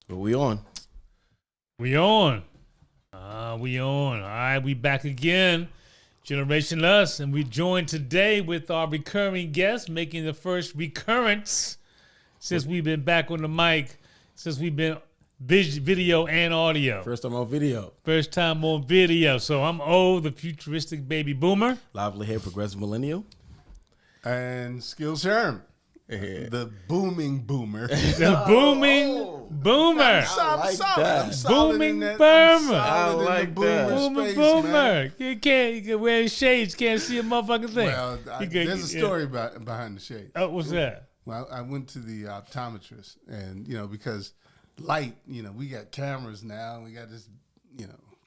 We on. We on. We on. All right, we back again. Generation Us, and we joined today with our recurring guest, making the first recurrence since we've been back on the mic, since we've been video and audio. First time on video. First time on video. So I'm O, the futuristic baby boomer. Lively hair, progressive millennial. And Skill Sherm, the booming boomer. The booming boomer. I'm solid Booming in that. boomer. I like that. Boomer, Space, boomer. man. You can wear shades, can't see a motherfucking thing. Well, there's a story behind the shade. Oh, what's that? Well, I went to the optometrist, and because light, we got cameras now, and we got this,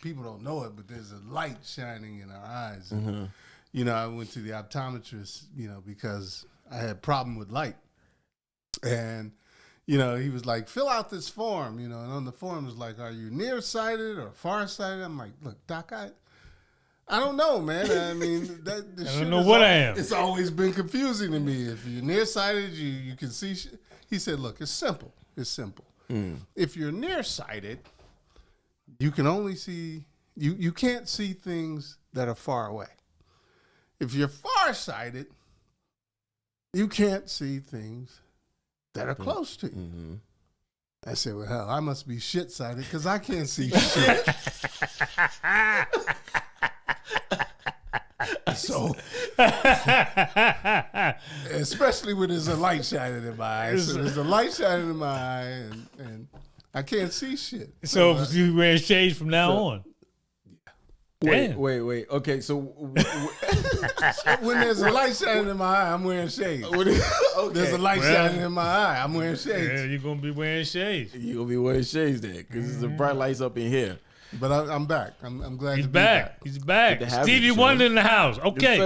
people don't know it, but there's a light shining in our eyes. Mm-hmm. I went to the optometrist, because I had a problem with light. And, he was like, fill out this form, and on the form it was like, are you nearsighted or farsighted? I'm like, look, Doc, I don't know, man. I mean, I don't know what I am. It's always been confusing to me. If you're nearsighted, you can see shit. He said, look, it's simple. It's simple. If you're nearsighted, you can only see, you can't see things that are far away. If you're farsighted, you can't see things that are close to you. Mm-hmm. I said, well, hell, I must be shit-sighted because I can't see shit. So, especially when there's a light shining in my eye. So there's a light shining in my eye, and I can't see shit. So you wear shades from now on? Wait. Okay, so when there's a light shining in my eye, I'm wearing shades. Okay. There's a light shining in my eye, I'm wearing shades. Yeah, you're going to be wearing shades. You're going to be wearing shades then, because there's the bright lights up in here. But I'm back. I'm glad He's to be back. back. He's back. Good to have Stevie you, Wonder sir. in the house. Okay.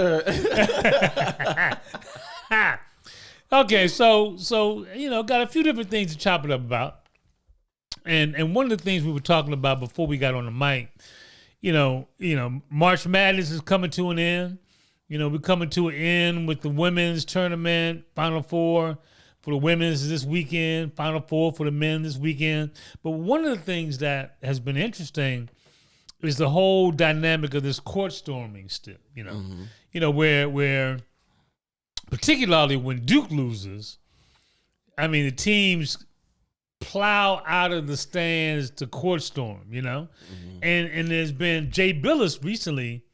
Yes, Okay, so got a few different things to chop it up about. And one of the things we were talking about before we got on the mic, March Madness is coming to an end. We're coming to an end with the women's tournament, Final Four for the women's this weekend, Final Four for the men this weekend. But one of the things that has been interesting is the whole dynamic of this court storming still, where particularly when Duke loses, I mean, the teams plow out of the stands to court storm, and there's been Jay Bilas recently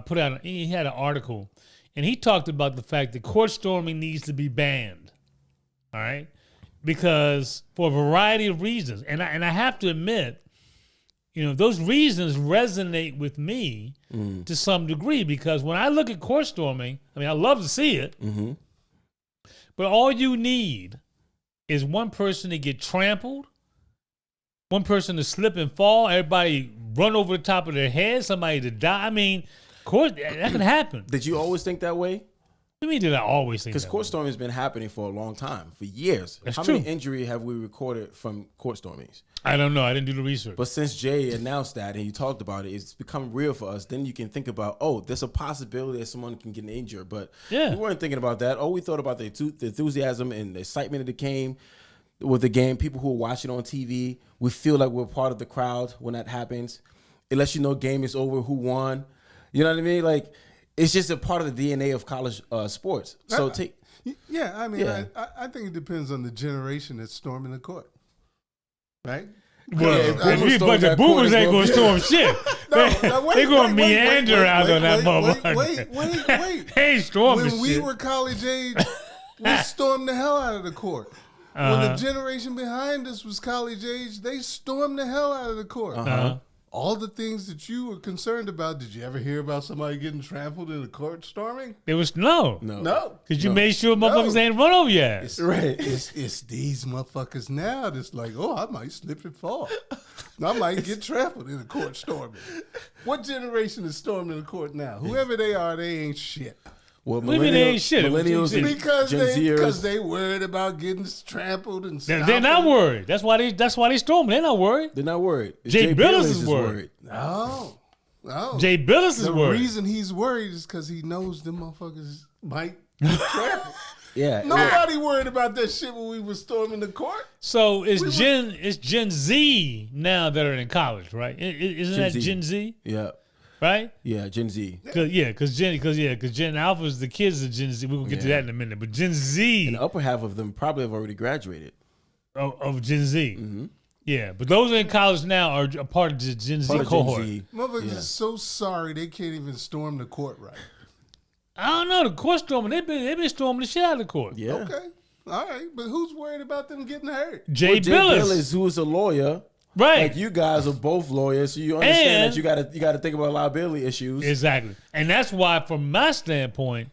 put out, he had an article, and he talked about the fact that court storming needs to be banned, all right, because for a variety of reasons, and I have to admit, those reasons resonate with me to some degree, because when I look at court storming, I mean, I love to see it, but all you need is one person to get trampled, one person to slip and fall, everybody run over the top of their head, somebody to die. I mean, court, that can happen. Did you always think that way? What do you mean did I always think that? Because court storming has been happening for a long time, for years. That's How true. many injuries have we recorded from court stormings? I don't know. I didn't do the research. But since Jay announced that and you talked about it, it's become real for us. Then you can think about, there's a possibility that someone can get injured. But we weren't thinking about that. We thought about the enthusiasm and the excitement that came with the game. People who are watching on TV, we feel like we're part of the crowd when that happens. It lets you know game is over, who won. You know what I mean? Like, it's just a part of the DNA of college sports. So I think it depends on the generation that's storming the court. Right? Well, but the boomers ain't going to storm shit. They're going to meander out on that motherfucker. Wait. They ain't storming When we shit. were college age, we stormed the hell out of the court. When the generation behind us was college age, they stormed the hell out of the court. All the things that you were concerned about, did you ever hear about somebody getting trampled in a court storming? There was no. Because you made sure motherfuckers ain't run over your ass. It's these motherfuckers now that's like, I might slip and fall. I might get trampled in a court storming. What generation is storming the court now? Whoever they are, they ain't shit. Well, What do you mean they ain't shit? Millennials and Because they worried about getting trampled and stuff. They're not worried. That's why they storming. They're not worried. They're not worried. Jay Bilas is worried. No. Jay Bilas is The worried. reason he's worried is because he knows them motherfuckers might get trampled. Yeah. Nobody worried about that shit when we were storming the court. So it's Gen Z now that are in college, right? Isn't that Gen Z? Yeah. Right? Yeah, Gen Z. Because Gen Alpha is the kids of Gen Z. We'll get to that in a minute. But Gen Z, and the upper half of them probably have already graduated of Gen Z. Yeah, but those in college now are a part of the Gen Z cohort. Motherfuckers are so sorry they can't even storm the court right. I don't know. The court storming, they've been storming the shit out of the court. Yeah. Okay. All right. But who's worried about them getting hurt? Jay Bilas, who is a lawyer. Right. Like you guys are both lawyers, so you understand that you gotta think about liability issues. Exactly. And that's why, from my standpoint,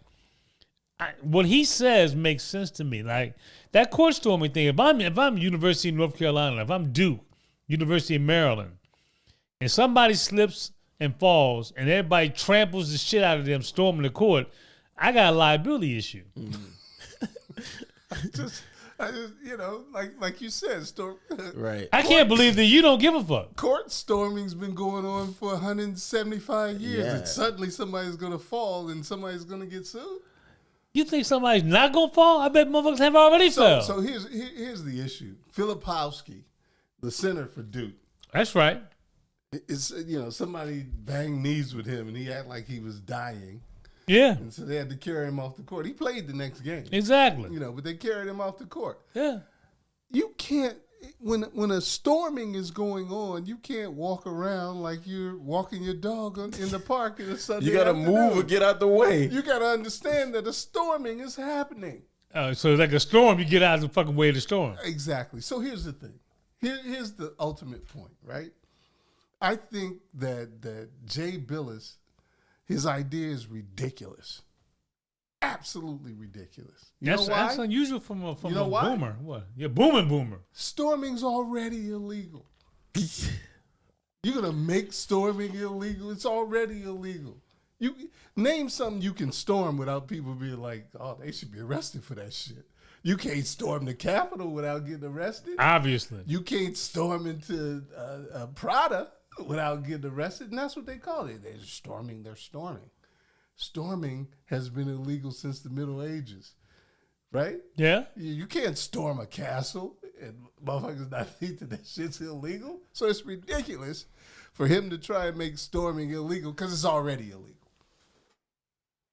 what he says makes sense to me. Like that court storming thing, if I'm University of North Carolina, if I'm Duke, University of Maryland, and somebody slips and falls and everybody tramples the shit out of them storming the court, I got a liability issue. I just, like you said, right. I can't believe that you don't give a fuck. Court storming's been going on for 175 years, Yeah. and suddenly somebody's gonna fall and somebody's gonna get sued. You think somebody's not gonna fall? I bet motherfuckers have already fell. So here's the issue. Filipowski, the center for Duke. That's right. It's somebody banged knees with him and he acted like he was dying. Yeah. And so they had to carry him off the court. He played the next game. Exactly. But they carried him off the court. Yeah. You can't when a storming is going on, you can't walk around like you're walking your dog in the park in a Sunday You gotta afternoon. move or get out the way. You gotta understand that a storming is happening. So it's like a storm, you get out of the fucking way of the storm. Exactly. So here's the thing. Here's the ultimate point, right? I think that Jay Bilas, his idea is ridiculous. Absolutely ridiculous. That's unusual from a why? boomer. What? You're boomer. Storming's already illegal. You're gonna make storming illegal? It's already illegal. You name something you can storm without people being like, oh, they should be arrested for that shit. You can't storm the Capitol without getting arrested. Obviously. You can't storm into Prada without getting arrested, and that's what they call it. They're storming. Storming has been illegal since the Middle Ages, right? Yeah. You can't storm a castle and motherfuckers not think that shit's illegal. So it's ridiculous for him to try and make storming illegal because it's already illegal.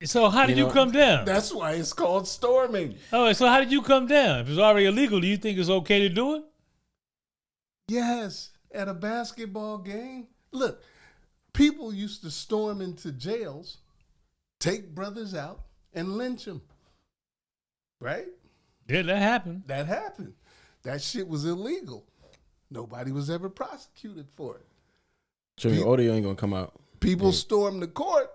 So how did you come down? That's why it's called storming. Oh, so how did you come down? If it's already illegal, do you think it's okay to do it? Yes, at a basketball game. Look, people used to storm into jails, take brothers out, and lynch them. Right? Yeah, that happened. That shit was illegal. Nobody was ever prosecuted for it. So your audio ain't gonna come out. People storm the court,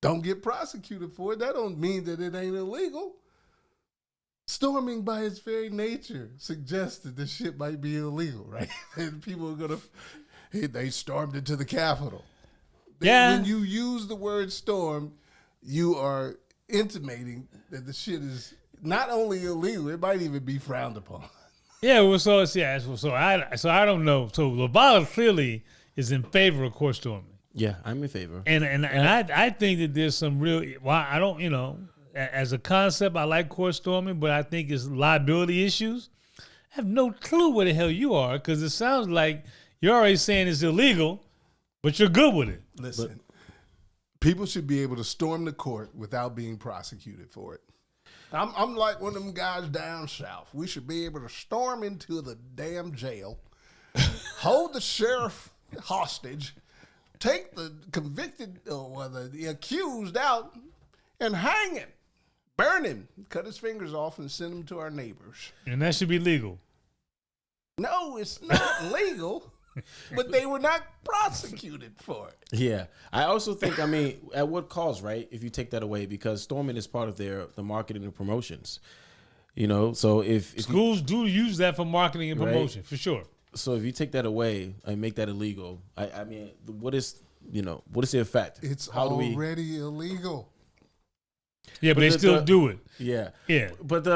don't get prosecuted for it. That don't mean that it ain't illegal. Storming by its very nature suggests that this shit might be illegal, right? And people are they stormed into the Capitol. Yeah. When you use the word storm, you are intimating that the shit is not only illegal, it might even be frowned upon. Yeah, well, so I don't know. So LaValle clearly is in favor of court storming. Yeah, I'm in favor. And I think that there's some real. Well, I don't. As a concept, I like court storming, but I think it's liability issues. I have no clue where the hell you are because it sounds like you're already saying it's illegal, but you're good with it. Listen, people should be able to storm the court without being prosecuted for it. I'm like one of them guys down south. We should be able to storm into the damn jail, hold the sheriff hostage, take the convicted or the accused out, and hang him, burn him, cut his fingers off, and send him to our neighbors. And that should be legal. No, it's not legal. But they were not prosecuted for it. Yeah. I also think, at what cost, right? If you take that away, because storming is part of the marketing and promotions. So if schools do use that for marketing and promotion, right? For sure. So if you take that away and make that illegal, what is the effect? It's already illegal. Yeah, but they still do it. Yeah. Yeah. But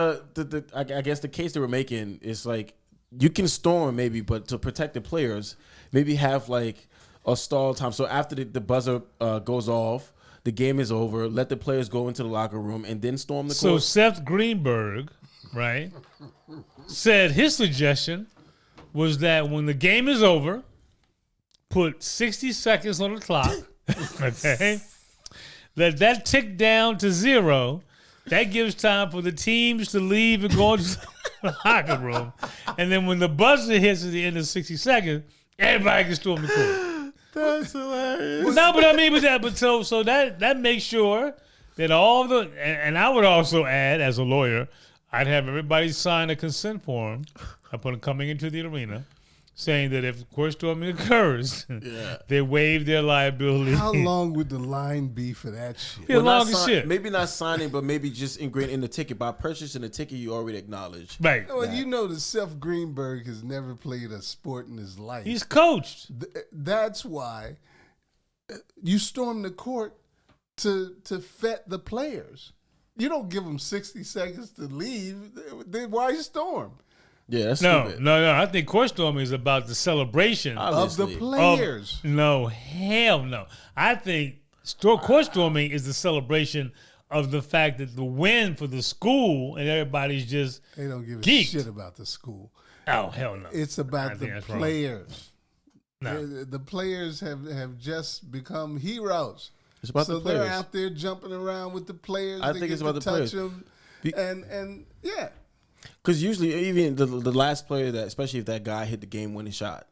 I guess the case they were making is like, you can storm maybe, but to protect the players, maybe have like a stall time. So after the buzzer goes off, the game is over. Let the players go into the locker room and then storm the court. So Seth Greenberg, right, said his suggestion was that when the game is over, put 60 seconds on the clock, okay? Let that tick down to 0. That gives time for the teams to leave and go into the locker room. And then when the buzzer hits at the end of 60 seconds, everybody can storm the court. That's hilarious. No, but I mean, so that makes sure that all the, and I would also add, as a lawyer, I'd have everybody sign a consent form upon coming into the arena, saying that if court storming occurs, they waive their liability. How long would the line be for that shit? Yeah, long as shit. Maybe not signing, but maybe just ingrained in the ticket. By purchasing the ticket, you already acknowledge. Right. Well, you know that Seth Greenberg has never played a sport in his life. He's coached. That's why you storm the court to vet the players. You don't give them 60 seconds to leave. Then why storm? Yeah, that's stupid. No. I think court storming is about the celebration of the players. No, hell no. I think court storming is the celebration of the fact that the win for the school and everybody's just they don't give geeked. a shit about the school. Oh, hell no. It's about the players. No. The players have just become heroes. It's about the players. They're out there jumping around with the players. I think it's about the players. Them, and yeah. Because usually, even the last player that, especially if that guy hit the game-winning shot,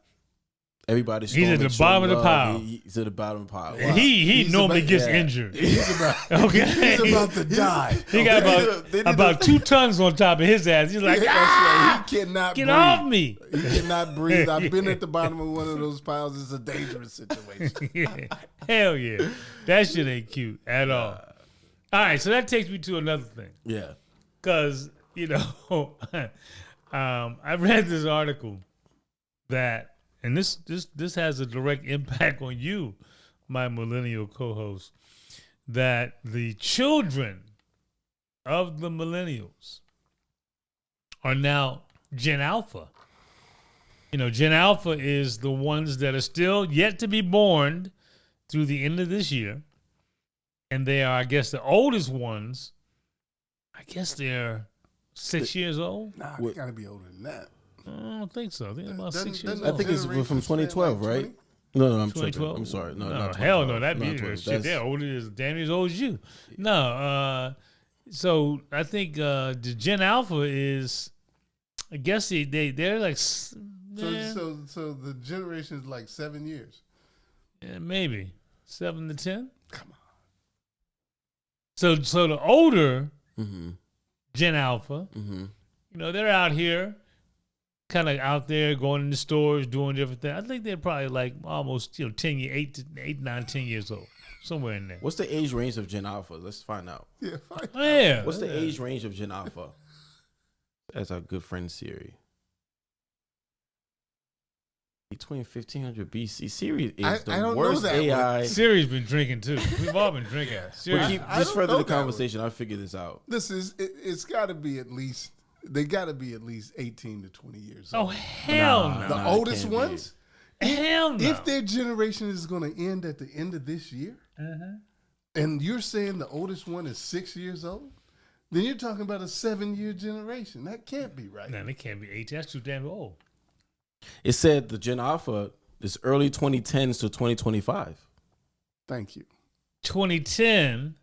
everybody's he's at the bottom of the pile. He's at the bottom of the pile. Wow. He normally gets injured. He's about to die. He got about 2 tons on top of his ass. He's like, that's right. He cannot get breathe. Off me. He cannot breathe. I've been at the bottom of one of those piles. It's a dangerous situation. Yeah. Hell yeah. That shit ain't cute at all. All right, so that takes me to another thing. Yeah. Because, I read this article that, and this has a direct impact on you, my millennial co-host, that the children of the millennials are now Gen Alpha. Gen Alpha is the ones that are still yet to be born through the end of this year. And they are, I guess, the oldest ones. I guess they're 6 years old. Nah, they got to be older than that. I don't think so. I think about 6 years I old. think it's from 2012, right? No, I'm 2012. I'm sorry. No, not hell no. That'd be shit. They're older as damn as old as you. No. So I think the Gen Alpha is, I guess they're like. So the generation is like 7 years. Yeah, maybe 7 to 10. Come on. So the older Gen Alpha, they're out here, kind of out there going in the stores, doing different things. I think they're probably like almost 10 years old, somewhere in there. What's the age range of Gen Alpha? Let's find out. Yeah. What's the age range of Gen Alpha? That's our good friend Siri. Between 1500 BC, Siri is the worst AI. Siri's been drinking too. We've all been drinking. Just further the conversation, I'll figure this out. It's got to be at least. They got to be at least 18 to 20 years old. Oh hell no! The oldest ones. Hell no! If their generation is going to end at the end of this year, and you're saying the oldest one is 6 years old, then you're talking about a 7-year generation. That can't be right. No, they can't be 18. That's too damn old. It said the Gen Alpha is early 2010s to 2025. Thank you. 2010.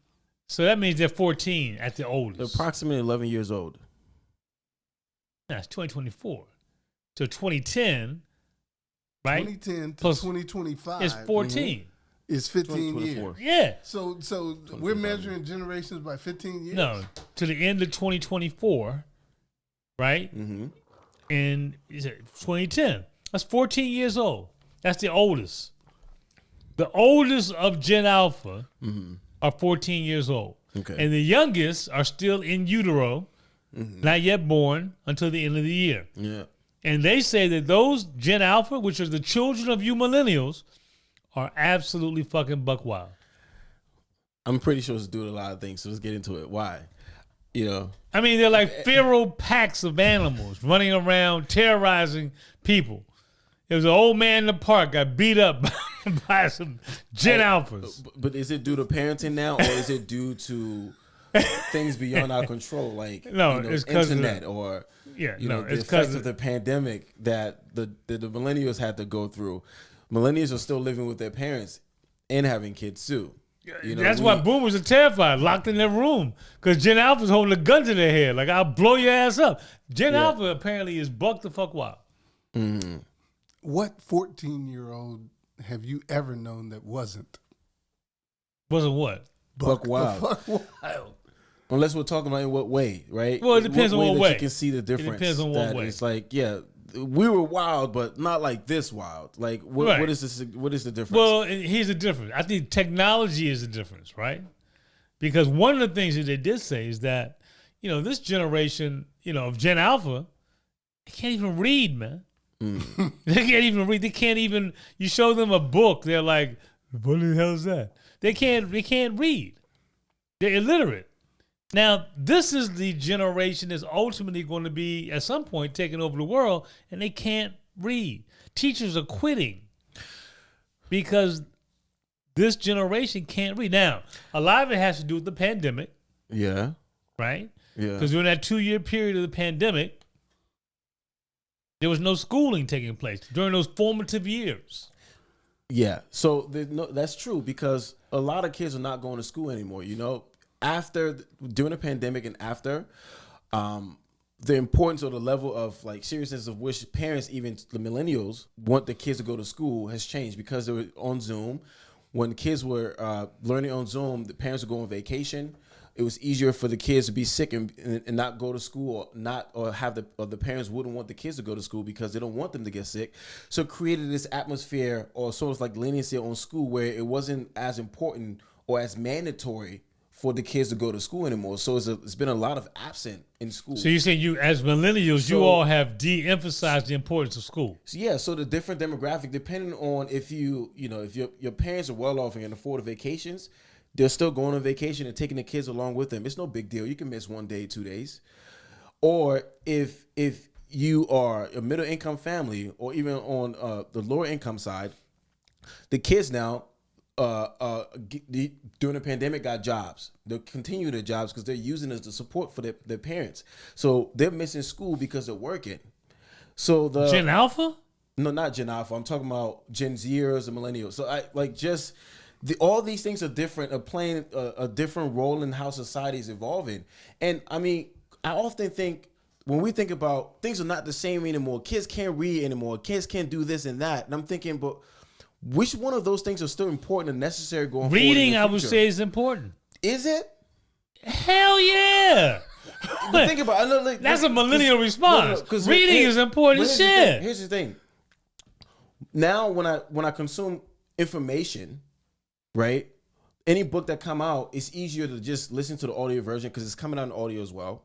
So that means they're 14 at the oldest. They're approximately 11 years old. That's 2024. So 2010, right? 2010 to plus 2025 is 14. Is 15 years. Yeah. So we're measuring generations by 15 years? No, to the end of 2024, right? Mm-hmm. And is it 2010? That's 14 years old. That's the oldest. The oldest of Gen Alpha are 14 years old. Okay. And the youngest are still in utero, not yet born until the end of the year. Yeah. And they say that those Gen Alpha, which are the children of you millennials, are absolutely fucking buck wild. I'm pretty sure it's doing a lot of things, so let's get into it. Why? I mean, they're like feral packs of animals running around, terrorizing people. There was an old man in the park got beat up Buy some Gen Alphas. But is it due to parenting now, or is it due to things beyond our control, like it's internet or the effects of the pandemic that the millennials had to go through? Millennials are still living with their parents and having kids too. That's why boomers are terrified, locked in their room, because Gen Alpha's holding a gun to their head, like I'll blow your ass up. Gen Alpha apparently is buck the fuck wild. Mm-hmm. What 14-year-old have you ever known that wasn't? Wasn't what? Buck wild. Fuck wild. Unless we're talking about in what way, right? Well, it depends on what way. You can see the difference. It depends on what way. It's like, we were wild, but not like this wild. Like, what is this? What is the difference? Well, here's the difference. I think technology is the difference, right? Because one of the things that they did say is that, this generation, of Gen Alpha, they can't even read, man. Mm. They can't even read. They can't even. You show them a book, they're like, "What the hell is that?" They can't read. They're illiterate. Now, this is the generation that's ultimately going to be, at some point, taking over the world, and they can't read. Teachers are quitting because this generation can't read. Now, a lot of it has to do with the pandemic. Yeah. Right? Yeah. Because during that 2-year period of the pandemic, there was no schooling taking place during those formative years. Yeah. So that's true, because a lot of kids are not going to school anymore, during the pandemic and after, the importance or the level of like seriousness of which parents, even the millennials, want the kids to go to school has changed because they were on Zoom. When kids were learning on Zoom, the parents would go on vacation. It was easier for the kids to be sick and not go to school, or the parents wouldn't want the kids to go to school because they don't want them to get sick. So it created this atmosphere or sort of like leniency on school where it wasn't as important or as mandatory for the kids to go to school anymore. So it's been a lot of absent in school. So you say you, as millennials, you all have de-emphasized the importance of school. So the different demographic, depending on if if your parents are well off and can afford vacations, they're still going on vacation and taking the kids along with them. It's no big deal. You can miss 1 day, 2 days. Or if you are a middle income family, or even on the lower income side, the kids now, during the pandemic, got jobs. They'll continue their jobs because they're using it as the support for their parents. So they're missing school because they're working. So the Gen Alpha? No, not Gen Alpha. I'm talking about Gen Zers and Millennials. So all these things are different, are playing a different role in how society is evolving. And I mean, I often think when we think about things are not the same anymore. Kids can't read anymore. Kids can't do this and that. And I'm thinking, but which one of those things are still important and necessary going forward? Reading, I would say, is important. Is it? Hell yeah. But think about it. That's a millennial response. Because reading is important as shit. Here's the thing. Now, when I consume information, right? Any book that come out, it's easier to just listen to the audio version because it's coming out in audio as well.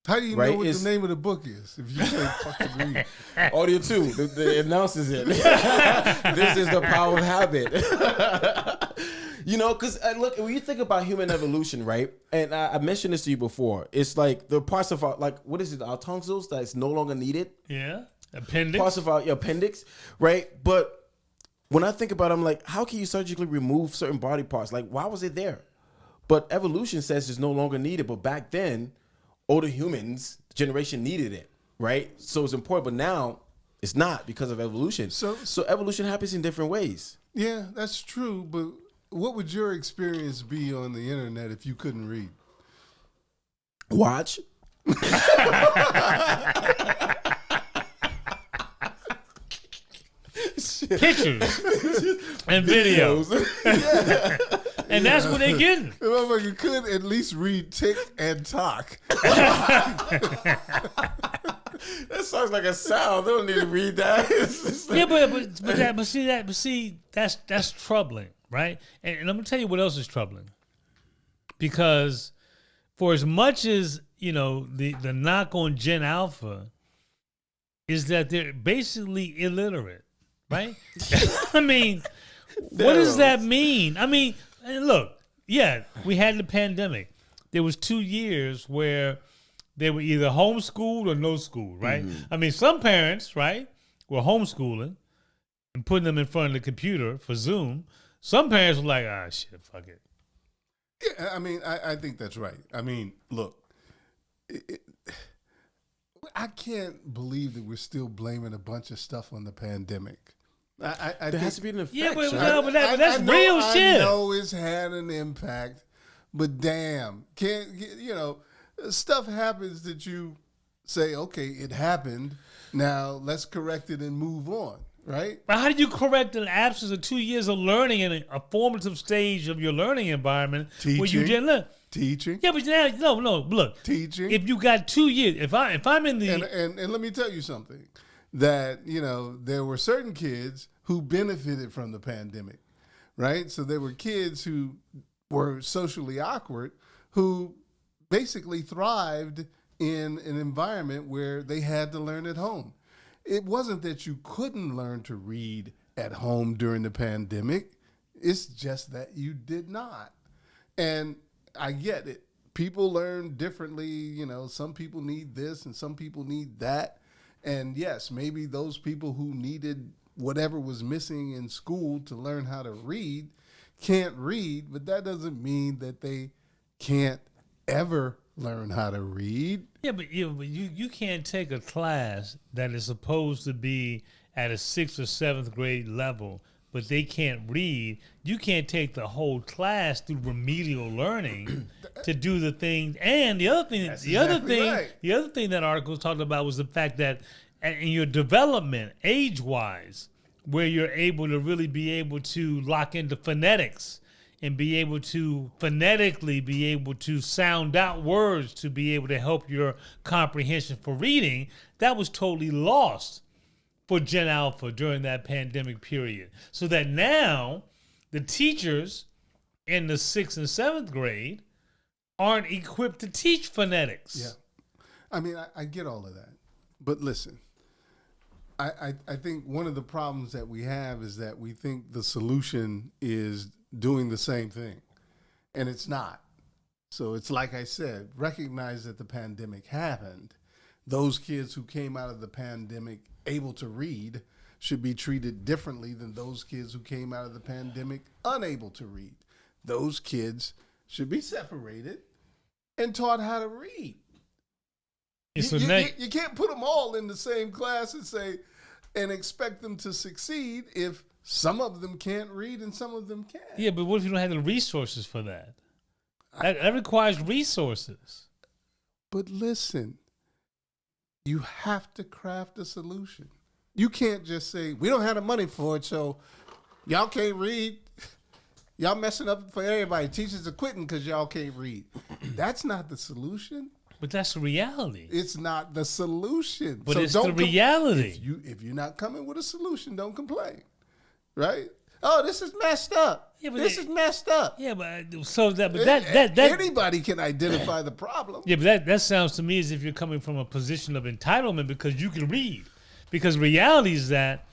How do you know what the name of the book is? If you say fucking read. Audio 2, the announces it. This is the power of habit. Because look, when you think about human evolution, right? And I mentioned this to you before. It's like the parts of our, what is it? Our tonsils that's no longer needed. Yeah. Appendix. Parts of our appendix, right? But when I think about it, I'm like, how can you surgically remove certain body parts? Like, why was it there? But evolution says it's no longer needed. But back then, older humans, generation needed it, right? So it's important. But now, it's not because of evolution. So evolution happens in different ways. Yeah, that's true. But what would your experience be on the internet if you couldn't read? Watch. Pictures and videos. Yeah. And that's what they're getting. The motherfucker could at least read tick and talk. That sounds like a sound. They don't need to read that. But see, that's troubling, right? And I'm gonna tell you what else is troubling. Because for as much as the knock on Gen Alpha is that they're basically illiterate. Right? I mean, what does that mean? I mean, look, yeah, we had the pandemic. There was 2 years where they were either homeschooled or no school, right? Mm-hmm. I mean, some parents, right, were homeschooling, and putting them in front of the computer for Zoom, some parents were like, shit, fuck it. Yeah, I mean, I think that's right. I mean, look, I can't believe that we're still blaming a bunch of stuff on the pandemic. There has to be an effect. Yeah, but that's real shit. I know it's had an impact, but damn, stuff happens that you say, okay, it happened. Now let's correct it and move on, right? But how do you correct an absence of 2 years of learning in a formative stage of your learning environment? Teaching. Where you didn't learn? Teaching. Yeah, but now, no, look. Teaching. If you got 2 years, if I'm in the and let me tell you something, that there were certain kids who benefited from the pandemic, right? So there were kids who were socially awkward who basically thrived in an environment where they had to learn at home. It wasn't that you couldn't learn to read at home during the pandemic. It's just that you did not. And I get it. People learn differently. Some people need this and some people need that. And yes, maybe those people who needed whatever was missing in school to learn how to read can't read, but that doesn't mean that they can't ever learn how to read. Yeah, but you can't take a class that is supposed to be at a 6th or 7th grade level, but they can't read. You can't take the whole class through remedial learning to do the thing. And the other thing, the other thing that article talked about was the fact that in your development, age-wise, where you're able to really be able to lock into phonetics and be able to phonetically be able to sound out words to be able to help your comprehension for reading, that was totally lost for Gen Alpha during that pandemic period. So that now the teachers in the 6th and 7th grade aren't equipped to teach phonetics. Yeah. I mean, I get all of that. But listen, I think one of the problems that we have is that we think the solution is doing the same thing, and it's not. So it's like I said, recognize that the pandemic happened. Those kids who came out of the pandemic able to read should be treated differently than those kids who came out of the pandemic unable to read. Those kids should be separated and taught how to read. You can't put them all in the same class and expect them to succeed if some of them can't read and some of them can. Yeah, but what if you don't have the resources for that? That requires resources. But listen, you have to craft a solution. You can't just say, we don't have the money for it, so y'all can't read. Y'all messing up for everybody. Teachers are quitting because y'all can't read. That's not the solution. But that's the reality. It's not the solution. But so it's the reality. If you're not coming with a solution, don't complain. Right? Oh, this is messed up. Yeah, but this is messed up. Yeah, but that anybody can identify the problem. Yeah, but that sounds to me as if you're coming from a position of entitlement because you can read. Because reality is that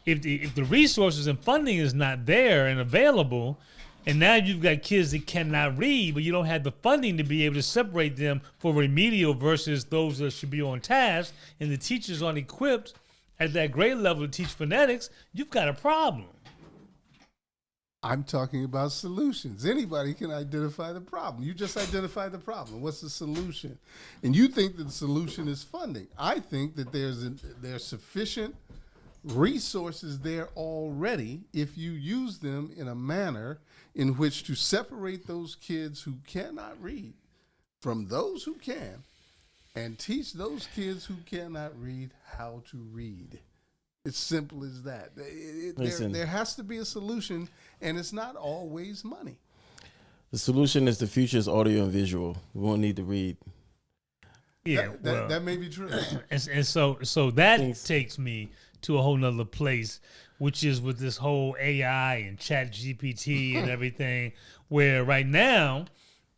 if the resources and funding is not there and available, and now you've got kids that cannot read, but you don't have the funding to be able to separate them for remedial versus those that should be on task, and the teachers aren't equipped at that grade level to teach phonetics, you've got a problem. I'm talking about solutions. Anybody can identify the problem. You just identify the problem. What's the solution? And you think that the solution is funding. I think that there's sufficient resources there already if you use them in a manner in which to separate those kids who cannot read from those who can and teach those kids who cannot read how to read. It's simple as that. There has to be a solution, and it's not always money. The solution is the future's audio and visual. We won't need to read. Yeah, that may be true. and so that takes me to a whole nother place, which is with this whole AI and Chat GPT and everything, where right now,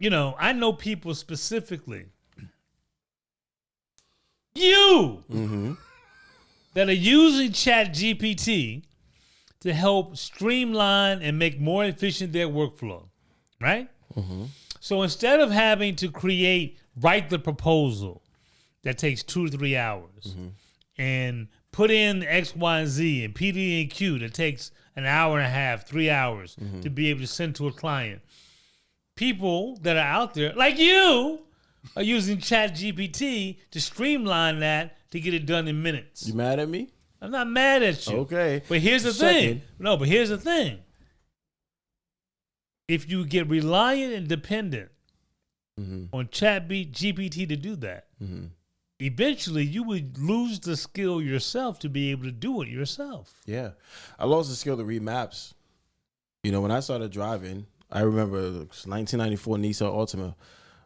I know people specifically, that are using Chat GPT to help streamline and make more efficient their workflow, right? Mm-hmm. So instead of having to write the proposal that takes 2 to 3 hours and put in X, Y, and Z and PD and Q that takes an hour and a half, 3 hours to be able to send to a client. People that are out there, like you, are using ChatGPT to streamline that to get it done in minutes. You mad at me? I'm not mad at you. Okay. But here's the thing. No, but here's the thing. If you get reliant and dependent on ChatGPT to do that, eventually you would lose the skill yourself to be able to do it yourself. Yeah. I lost the skill to read maps. You know, when I started driving, I remember it was 1994 Nissan Altima.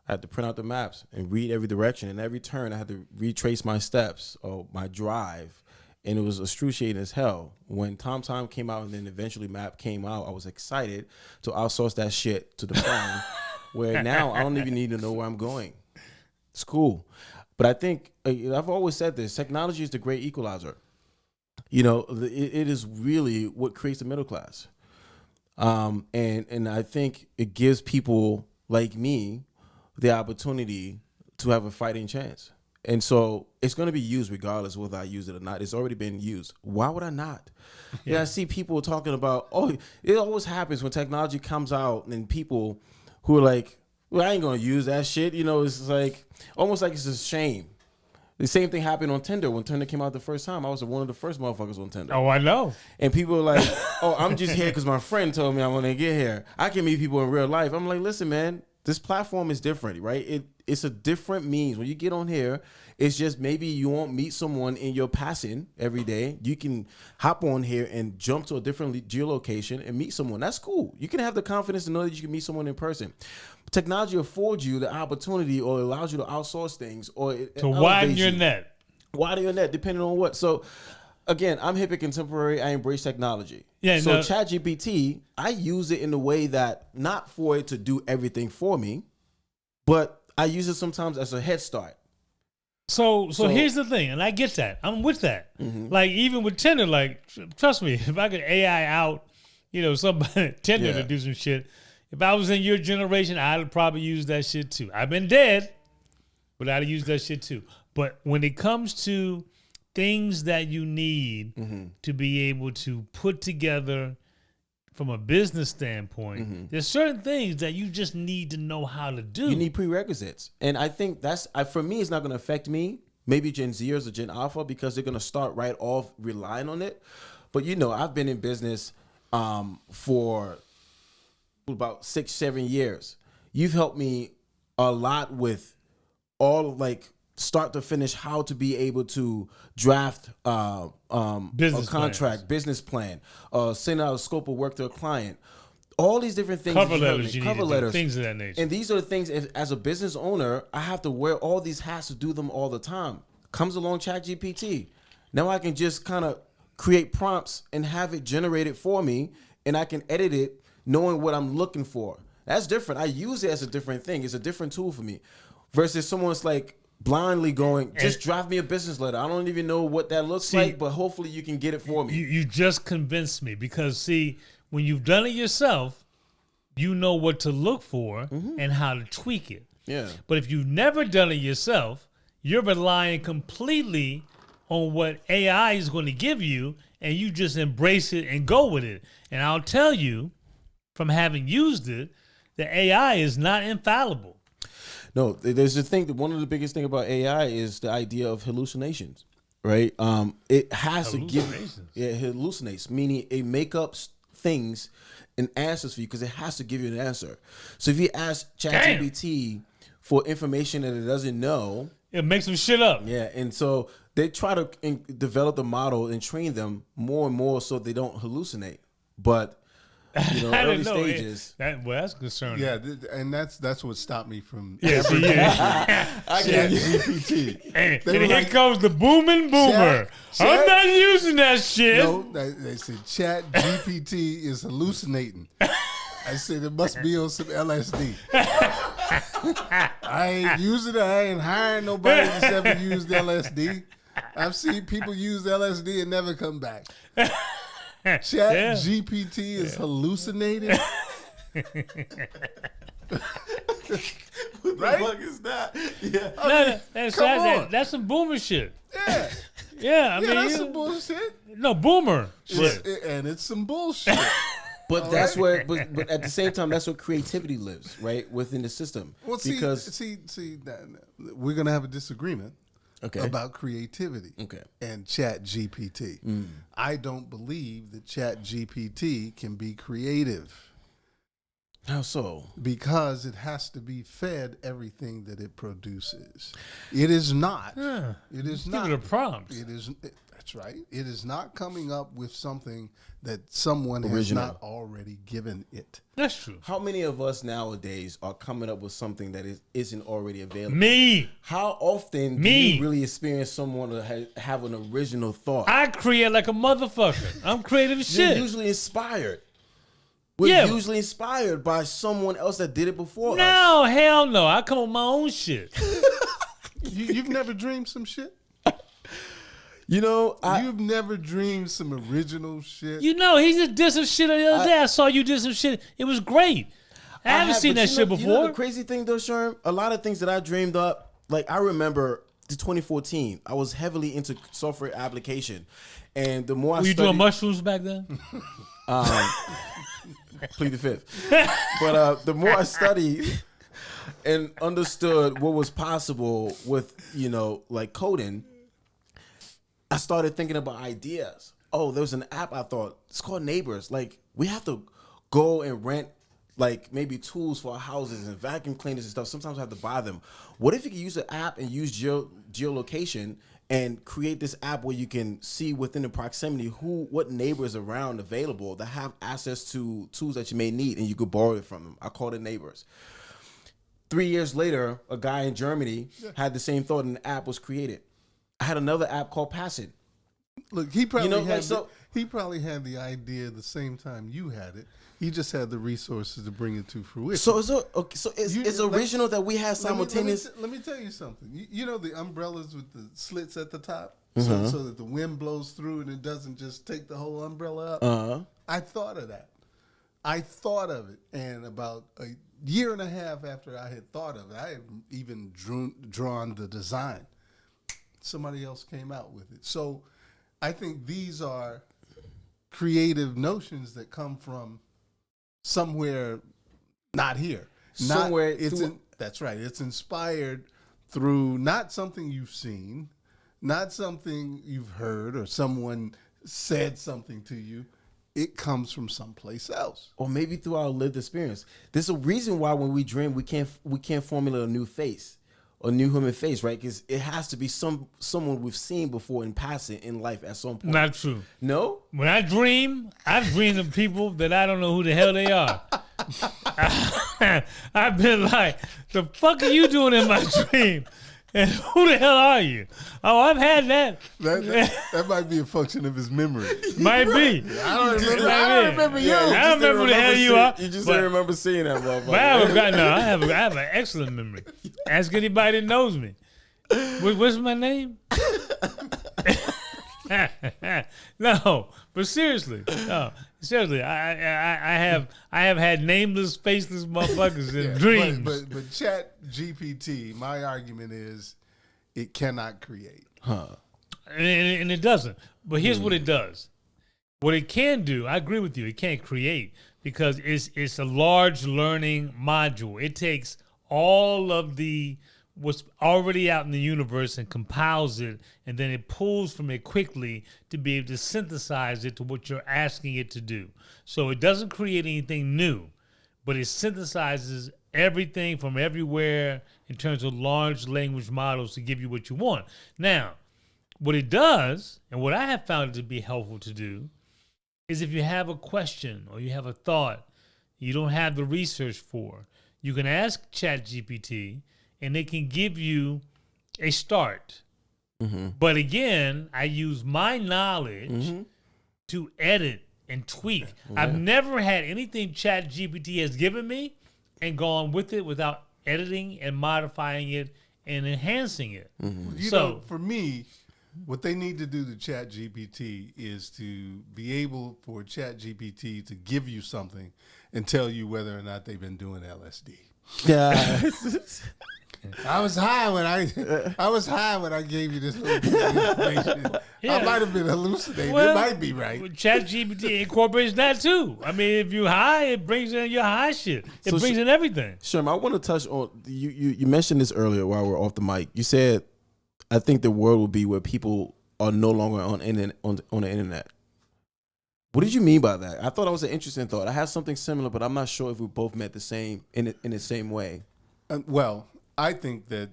I had to print out the maps and read every direction. And every turn, I had to retrace my steps or my drive. And it was excruciating as hell. When TomTom came out and then eventually Map came out, I was excited to outsource that shit to the phone, where now I don't even need to know where I'm going. It's cool. But I think, I've always said this, technology is the great equalizer. You know, it is really what creates the middle class. And I think it gives people like me the opportunity to have a fighting chance. And so it's going to be used regardless whether I use it or not. It's already been used. Why would I not? Yeah, I see people talking about, it always happens when technology comes out and people who are like, well, I ain't going to use that shit. You know, it's like, almost like it's a shame. The same thing happened on Tinder. When Tinder came out the first time, I was one of the first motherfuckers on Tinder. Oh, I know. And people are like, I'm just here because my friend told me I want to get here. I can meet people in real life. I'm like, listen, man, this platform is different, right? It's a different means. When you get on here, it's just maybe you won't meet someone in your passing every day. You can hop on here and jump to a different geolocation and meet someone. That's cool. You can have the confidence to know that you can meet someone in person. Technology affords you the opportunity or allows you to outsource things or to widen your net. Widen your net, depending on what. So, again, I'm hip and contemporary. I embrace technology. Yeah. So ChatGPT, I use it in a way that not for it to do everything for me, but I use it sometimes as a head start. So here's the thing, and I get that. I'm with that. Mm-hmm. Like even with Tinder, like trust me, if I could AI out, somebody Tinder to do some shit. If I was in your generation, I'd have probably used that shit too. I've been dead, but I'd have used that shit too. But when it comes to things that you need to be able to put together from a business standpoint, there's certain things that you just need to know how to do. You need prerequisites. And I think for me, it's not going to affect me. Maybe Gen Zers or Gen Alpha, because they're going to start right off relying on it. But, I've been in business for about 6-7 years. You've helped me a lot with all start to finish how to be able to draft a contract, business plan, send out a scope of work to a client, all these different things. Cover letters, things of that nature. And these are the things, as a business owner, I have to wear all these hats to do them all the time. Comes along ChatGPT. Now I can just kind of create prompts and have it generated for me, and I can edit it knowing what I'm looking for. That's different. I use it as a different thing. It's a different tool for me versus someone's blindly going, just draft me a business letter. I don't even know what that looks like, but hopefully you can get it for me. You just convinced me because, when you've done it yourself, you know what to look for and how to tweak it. Yeah. But if you've never done it yourself, you're relying completely on what AI is going to give you, and you just embrace it and go with it. And I'll tell you, from having used it, the AI is not infallible. No, there's the thing. One of the biggest thing about AI is the idea of hallucinations, right? It has to give, it hallucinates, meaning it make up things and answers for you because it has to give you an answer. So if you ask ChatGPT for information that it doesn't know, it makes some shit up. Yeah, and so they try to develop the model and train them more and more so they don't hallucinate. But early stages. That's concerning. Yeah, and that's what stopped me from. I get GPT. And here comes the booming boomer. I'm not using that shit. No, they said Chat GPT is hallucinating. I said it must be on some LSD. I ain't using it. I ain't hiring nobody that's ever used LSD. I've seen people use LSD and never come back. Chat GPT is hallucinating. Right? What the fuck is that? Yeah. That's some boomer shit. Yeah. Yeah, I mean, that's some bullshit. No, boomer shit. And it's some bullshit. But that's where, but at the same time, that's where creativity lives, right, within the system. Well, because we're gonna have a disagreement about creativity. Okay. And Chat GPT. I don't believe that Chat GPT can be creative. How so? Because it has to be fed everything that it produces. It is not. It is not. Give it a prompt. It is. That's right. It is not coming up with something that someone has Original. not already given it. That's true. How many of us nowadays are coming up with something that isn't already available? Me. How often do you really experience someone to have an original thought? I create like a motherfucker. I'm creative as shit. You're usually inspired. We're usually inspired by someone else that did it before us. No, hell no. I come up with my own shit. You've never dreamed some shit? You know, you've never dreamed some original shit? You know, he just did some shit the other day. I saw you did some shit. It was great. I haven't seen that shit before. You know the crazy thing though, Sherm? A lot of things that I dreamed up, like I remember the 2014, I was heavily into software application. And the more I studied... Were you doing mushrooms back then? Plead the fifth. But the more I studied and understood what was possible with, like coding, I started thinking about ideas. Oh, there was an app I thought, it's called Neighbors. Like, we have to go and rent, like, maybe tools for our houses and vacuum cleaners and stuff. Sometimes I have to buy them. What if you could use an app and use geolocation and create this app where you can see within the proximity what neighbors around available that have access to tools that you may need, and you could borrow it from them. I called it Neighbors. 3 years later, a guy in Germany had the same thought, and the app was created. I had another app called Passive. Look, he probably had the idea the same time you had it. He just had the resources to bring it to fruition. So it's original that we have simultaneous. Let me tell you something. You know the umbrellas with the slits at the top, so that the wind blows through and it doesn't just take the whole umbrella up. I thought of that. I thought of it, and about a year and a half after I had thought of it, I had even drawn the design. Somebody else came out with it. So I think these are creative notions that come from somewhere not here. Somewhere. That's right. It's inspired through not something you've seen, not something you've heard, or someone said something to you. It comes from someplace else. Or maybe through our lived experience. There's a reason why when we dream, we can't formulate a new face. A new human face, right? Because it has to be someone we've seen before in passing in life at some point. Not true. No? When I dream of people that I don't know who the hell they are. I've been like, the fuck are you doing in my dream? And who the hell are you? Oh, I've had that. That might be a function of his memory. Might be. I don't remember you. I don't remember who the hell you are. You just don't remember seeing that motherfucker. I have an excellent memory. Ask anybody that knows me. What's my name? No, but seriously, I have had nameless, faceless motherfuckers in dreams. But Chat GPT, my argument is, it cannot create, and it doesn't. But here's what it does. What it can do, I agree with you. It can't create because it's a large learning module. It takes all of what's already out in the universe and compiles it, and then it pulls from it quickly to be able to synthesize it to what you're asking it to do. So it doesn't create anything new, but it synthesizes everything from everywhere in terms of large language models to give you what you want. Now, what it does, and what I have found it to be helpful to do, is if you have a question or you have a thought you don't have the research for, you can ask ChatGPT, and they can give you a start. Mm-hmm. But again, I use my knowledge to edit and tweak. Yeah. I've never had anything ChatGPT has given me and gone with it without editing and modifying it and enhancing it. Mm-hmm. You know, for me, what they need to do to ChatGPT is to be able for ChatGPT to give you something and tell you whether or not they've been doing LSD. Yeah. I was high when I gave you this little piece of information. Yeah. I might have been hallucinating. Well, it might be right. ChatGPT incorporates that too. I mean, if you're high, it brings in your high shit. It brings in everything. Sherm, I want to touch on you mentioned this earlier while we're off the mic. You said, I think the world will be where people are no longer on the internet. What did you mean by that? I thought that was an interesting thought. I had something similar, but I'm not sure if we both meant the same in the same way. Well, I think that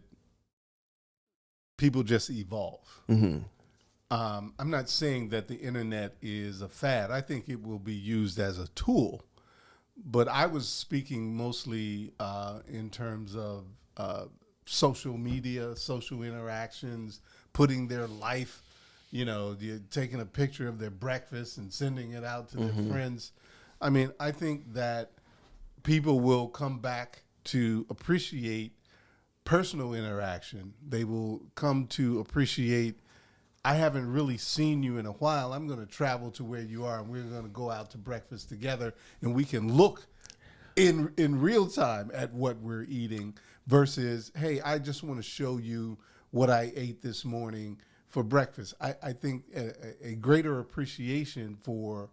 people just evolve. Mm-hmm. I'm not saying that the internet is a fad. I think it will be used as a tool. But I was speaking mostly in terms of social media, social interactions, putting their life, you're taking a picture of their breakfast and sending it out to their friends. I mean, I think that people will come back to appreciate personal interaction. They will come to appreciate, I haven't really seen you in a while. I'm going to travel to where you are, and we're going to go out to breakfast together, and we can look in real time at what we're eating versus, hey, I just want to show you what I ate this morning for breakfast. I think a greater appreciation for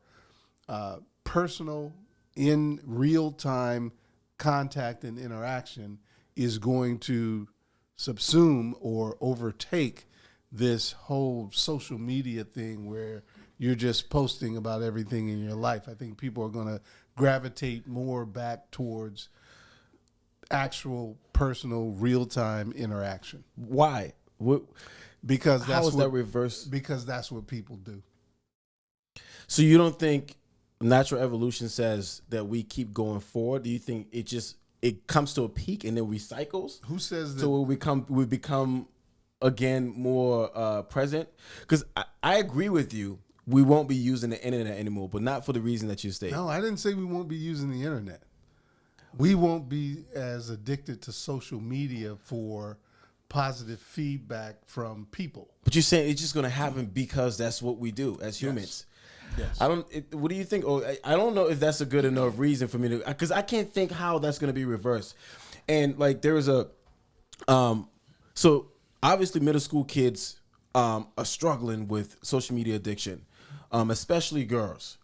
personal, in real time contact and interaction is going to subsume or overtake this whole social media thing where you're just posting about everything in your life. I think people are going to gravitate more back towards actual personal real-time interaction. Why? Because that's how is that reverse? Because that's what people do. So you don't think natural evolution says that we keep going forward? Do you think it comes to a peak and then recycles? Who says that? So we become again more present? Because I agree with you. We won't be using the internet anymore, but not for the reason that you stated. No, I didn't say we won't be using the internet. We won't be as addicted to social media for positive feedback from people. But you're saying it's just going to happen because that's what we do as humans. Yes. What do you think? Oh, I don't know if that's a good enough reason for me to, because I can't think how that's going to be reversed. And like there is so obviously middle school kids are struggling with social media addiction, especially girls,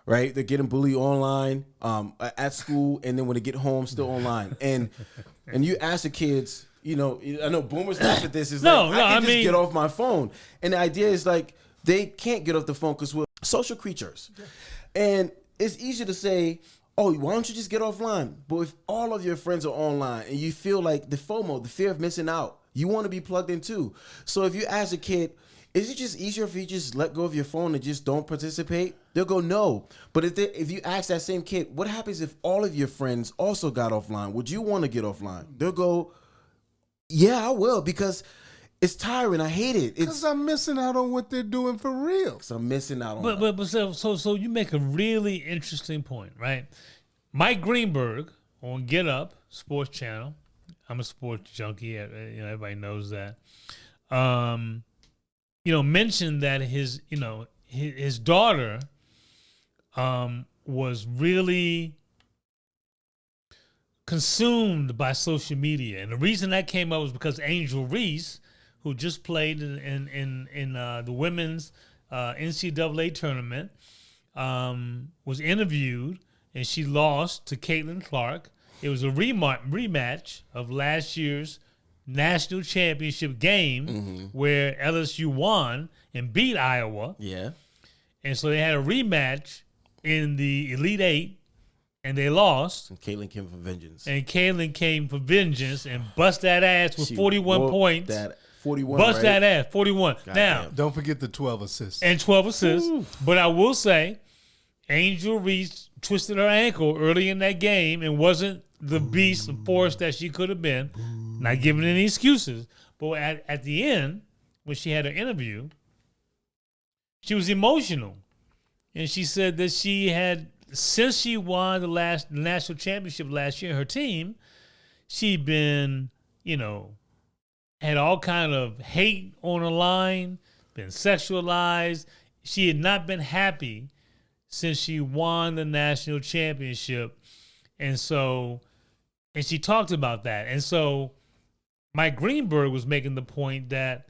right? They're getting bullied online, at school, and then when they get home, still online. And you ask the kids, I know boomers laugh at this. Is I can just get off my phone, and the idea is like they can't get off the phone because we're social creatures, and it's easy to say, "Oh, why don't you just get offline?" But if all of your friends are online and you feel like the FOMO, the fear of missing out, you want to be plugged in too. So if you ask a kid, is it just easier if you just let go of your phone and just don't participate? They'll go no. But if you ask that same kid, what happens if all of your friends also got offline? Would you want to get offline? They'll go, yeah, I will, because it's tiring. I hate it. Because I'm missing out on what they're doing for real. Because I'm missing out on But so you make a really interesting point, right? Mike Greenberg on Get Up Sports Channel. I'm a sports junkie. Everybody knows that. Mentioned that his daughter was really consumed by social media, and the reason that came up was because Angel Reese, who just played in the women's NCAA tournament, was interviewed, and she lost to Caitlin Clark. It was a rematch of last year's national championship game where LSU won and beat Iowa. Yeah. And so they had a rematch in the Elite Eight, and they lost. And Caitlin came for vengeance. And bust that ass with 41 points. That 41, bust right? that ass, 41. God now, damn. Don't forget the 12 assists. And 12 assists. Ooh. But I will say, Angel Reese twisted her ankle early in that game and wasn't the beast and force that she could have been. Not giving any excuses. But at the end, when she had her interview, she was emotional. And she said that she had, since she won the national championship last year, her team, she'd been, had all kind of hate on the line, been sexualized. She had not been happy since she won the national championship. And so And she talked about that. And so Mike Greenberg was making the point that,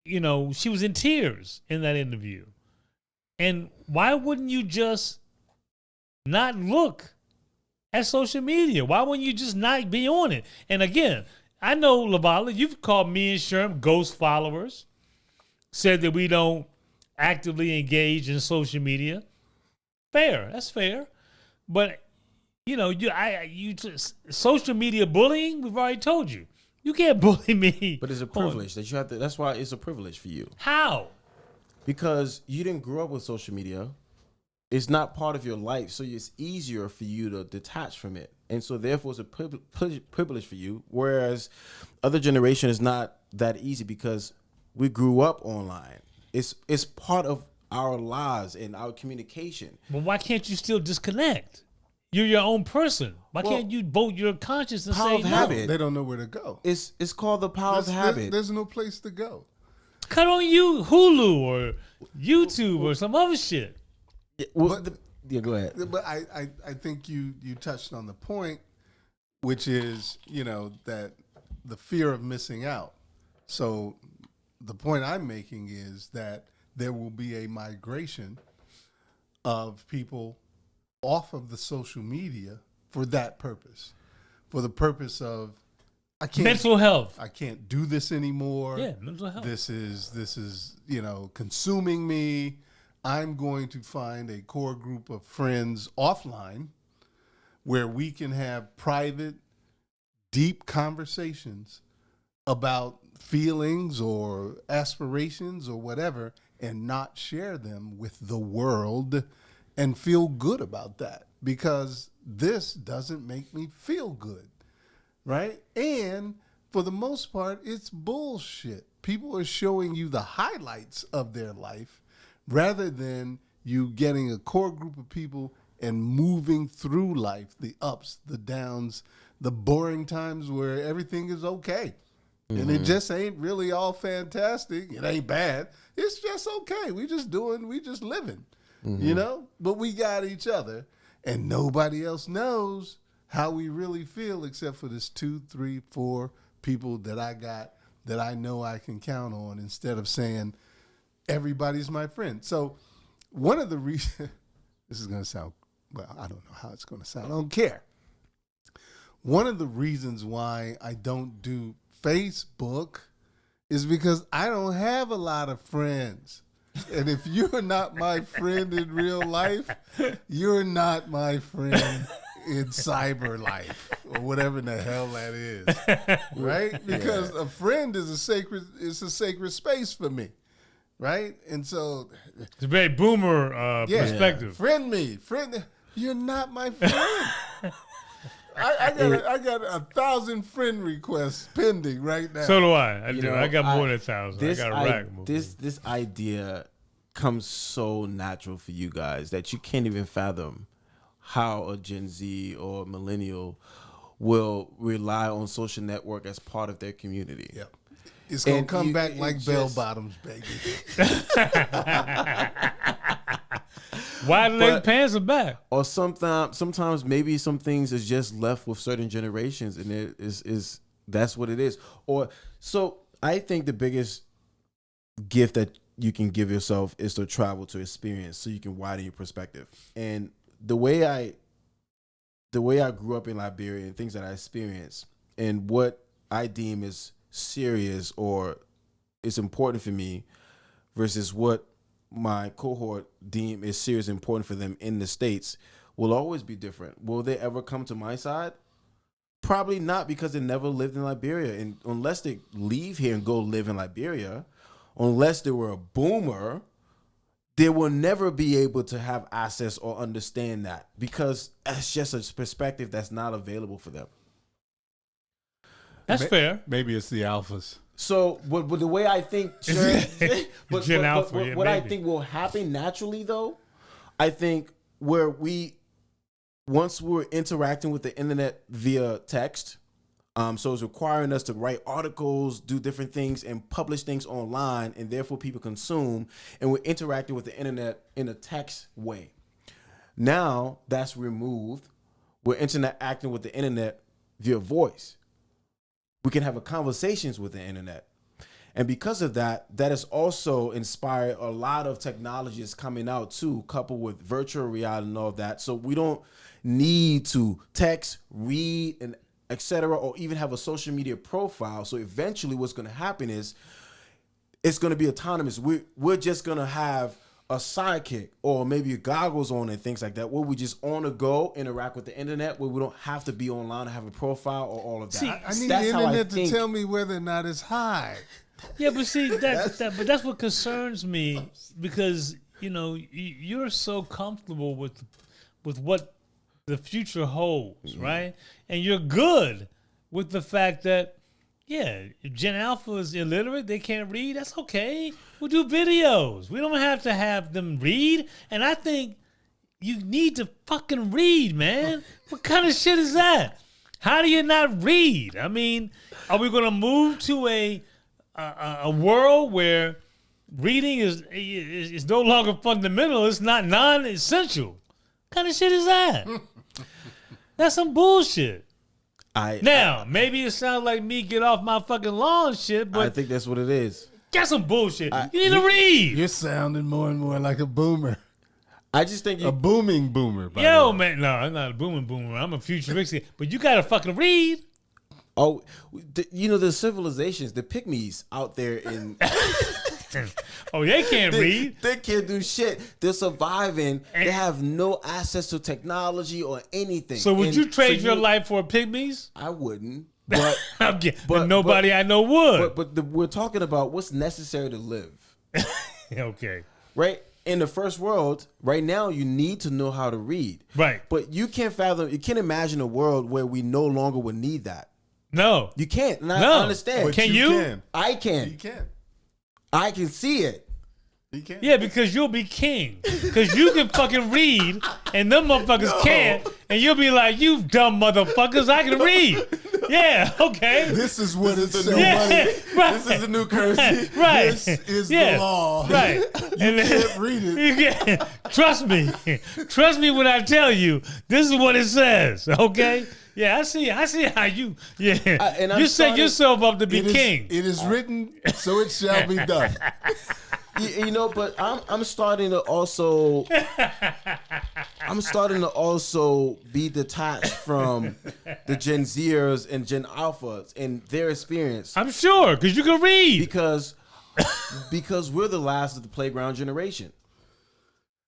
you know, she was in tears in that interview. And why wouldn't you just not look at social media? Why wouldn't you just not be on it? And again, I know, Lavala, you've called me and Sherm ghost followers, said that we don't actively engage in social media. Fair, that's fair. But, you know, social media bullying, we've already told you. You can't bully me. But it's a privilege that you have to. That's why it's a privilege for you. How? Because you didn't grow up with social media. It's not part of your life, so it's easier for you to detach from it. And so therefore it's a privilege for you, whereas other generation is not that easy because we grew up online. It's part of our lives and our communication. But why can't you still disconnect? You're your own person. Why can't you vote your conscience and say no? Habit. They don't know where to go. It's called the power of habit. There's no place to go. Cut on Hulu or YouTube or some other shit. Yeah, well, go ahead. But I think you touched on the point, which is, you know, that the fear of missing out. So the point I'm making is that there will be a migration of people off of the social media for that purpose, for the purpose of mental health. I can't do this anymore. Yeah, mental health. This is you know, consuming me. I'm going to find a core group of friends offline where we can have private, deep conversations about feelings or aspirations or whatever, and not share them with the world and feel good about that, because this doesn't make me feel good, right? And for the most part, it's bullshit. People are showing you the highlights of their life rather than you getting a core group of people and moving through life, the ups, the downs, the boring times where everything is okay. Mm-hmm. And it just ain't really all fantastic. It ain't bad. It's just okay. We just living, you know? But we got each other, and nobody else knows how we really feel except for this 2, 3, 4 people that I got that I know I can count on, instead of saying everybody's my friend. So one of the reasons, this is going to sound, well, I don't know how it's going to sound. I don't care. One of the reasons why I don't do Facebook is because I don't have a lot of friends. And if you're not my friend in real life, you're not my friend in cyber life, or whatever the hell that is, right? Because a friend is a sacred space for me, right? And so it's a very boomer perspective. Friend me, you're not my friend. I got 1,000 friend requests pending right now. So do I. I got more than 1,000. I got a rack. This idea comes so natural for you guys that you can't even fathom how a Gen Z or millennial will rely on social network as part of their community. Yeah. It's going to come back like bell bottoms, baby. Why leg pants are back? Or sometimes maybe some things is just left with certain generations, and it is that's what it is. Or so I think the biggest gift that you can give yourself is to travel, to experience, so you can widen your perspective. And the way I grew up in Liberia and things that I experienced and what I deem is serious or is important for me versus what my cohort deem is serious and important for them in the States will always be different. Will they ever come to my side? Probably not, because they never lived in Liberia. And unless they leave here and go live in Liberia, unless they were a boomer, they will never be able to have access or understand that, because that's just a perspective that's not available for them. That's fair. Maybe it's the alphas. So, but the way I think, what I think will happen naturally, though, I think once we're interacting with the internet via text, so it's requiring us to write articles, do different things, and publish things online, and therefore people consume, and we're interacting with the internet in a text way. Now that's removed. We're interacting with the internet via voice. We can have conversations with the internet. And because of that, that has also inspired a lot of technologies coming out too, coupled with virtual reality and all that. So we don't need to text, read, and etc., or even have a social media profile. So eventually what's going to happen is it's going to be autonomous. We're just going to have a sidekick or maybe goggles on and things like that, where we just on the go interact with the internet, where we don't have to be online or have a profile or all of that. See, I need the internet to tell me whether or not it's high. Yeah, but see, but that's what concerns me, because you're so comfortable with what the future holds, right? And you're good with the fact that, if Gen Alpha is illiterate, they can't read, that's okay. We'll do videos. We don't have to have them read. And I think you need to fucking read, man. What kind of shit is that? How do you not read? I mean, are we going to move to a world where reading is no longer fundamental? It's not non-essential. What kind of shit is that? That's some bullshit. Maybe it sounds like me get off my fucking lawn shit, but I think that's what it is. That's some bullshit. You need to read. You're sounding more and more like a boomer. I just think a booming boomer. Yo, man, no, I'm not a booming boomer. I'm a futuristic. But you gotta fucking read. Oh, the civilizations, the pygmies out there in. Oh, they can't read. They can't do shit. They're surviving. They have no access to technology or anything. So would you trade your life for pygmies? I wouldn't. But nobody I know would. But we're talking about what's necessary to live. Okay. Right? In the first world, right now, you need to know how to read. Right. But you can't imagine a world where we no longer would need that. No. You can't. And I understand. But can you? I can. You can. I can see it. You can. Yeah, because you'll be king. Because you can fucking read, and them motherfuckers can't, and you'll be like, you dumb motherfuckers, I can read. Yeah, okay. This is what it's the new money. Right. This is the new currency. Right. This is the law. Right. You can't read it. Trust me. Trust me when I tell you, this is what it says, okay? Yeah, I see how you. Yeah, and you set yourself up to be king. It is written, so it shall be done. But I'm starting to also. I'm starting to also be detached from the Gen Zers and Gen Alphas and their experience. I'm sure, because you can read. Because we're the last of the playground generation,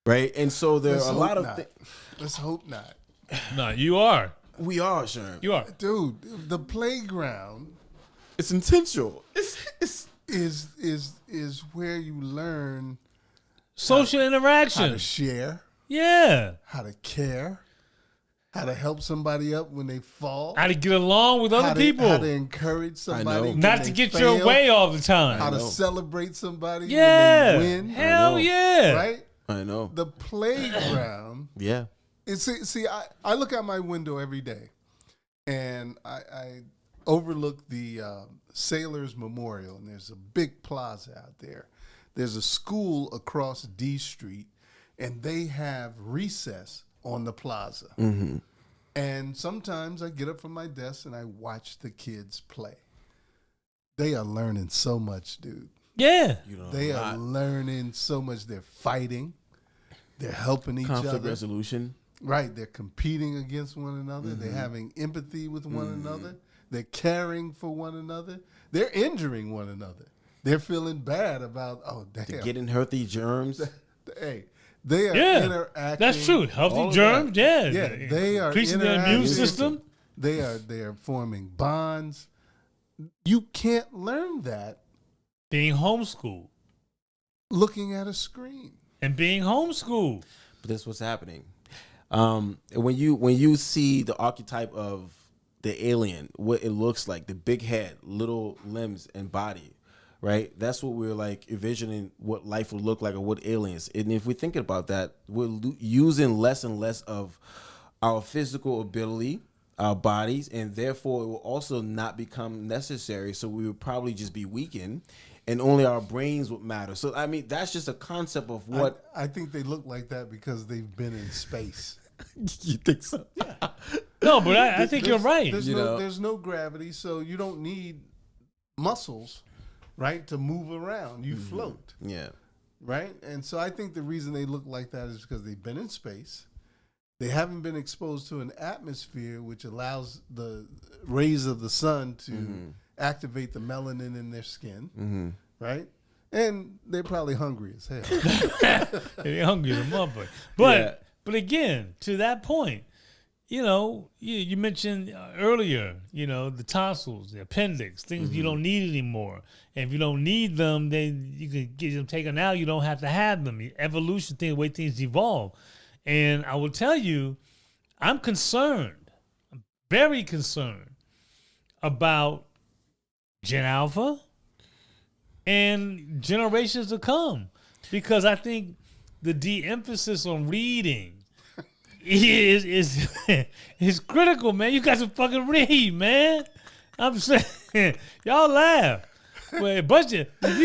right? And so there are a lot of things. Let's hope not. No, you are. We are, Sherm. You are. Dude, the playground it's intentional. Is where you learn social interaction. How to share. Yeah. How to care. How to help somebody up when they fall. How to get along with other people. How to encourage somebody. Not to get your way all the time. How to celebrate somebody when they win. Hell yeah. Right? I know. The playground. Yeah. See, I look out my window every day, and I overlook the Sailors Memorial, and there's a big plaza out there. There's a school across D Street, and they have recess on the plaza. Mm-hmm. And sometimes I get up from my desk and I watch the kids play. They are learning so much, dude. Yeah. They are learning so much. They're fighting. They're helping each other. Conflict resolution. Right. They're competing against one another. Mm-hmm. They're having empathy with one another. They're caring for one another. They're injuring one another. They're feeling bad about, They're getting healthy germs. Hey, they are interacting. That's true. Healthy germs, yeah. They are increasing their immune system. They are forming bonds. You can't learn that being homeschooled. Looking at a screen. And being homeschooled. But that's what's happening. When you see the archetype of the alien, what it looks like, the big head, little limbs and body, right? That's what we're like envisioning what life would look like, or what aliens. And if we're thinking about that, we're using less and less of our physical ability, our bodies, and therefore it will also not become necessary. So we would probably just be weakened, and only our brains would matter. So I mean, that's just a concept of what I think they look like that because they've been in space. You think so? Yeah. No, but I think you're right. There's no gravity, so you don't need muscles, right, to move around. You float. Yeah. Right? And so I think the reason they look like that is because they've been in space. They haven't been exposed to an atmosphere which allows the rays of the sun to activate the melanin in their skin, right? And they're probably hungry as hell. They're hungry as a motherfucker. But again, to that point, you mentioned earlier, the tonsils, the appendix, things you don't need anymore. And if you don't need them, then you can get them taken out. You don't have to have them. The evolution thing, the way things evolve. And I will tell you, I'm concerned. I'm very concerned about Gen Alpha and generations to come. Because I think the de-emphasis on reading is critical, man. You got to fucking read, man. I'm saying, y'all laugh. Well, budget. If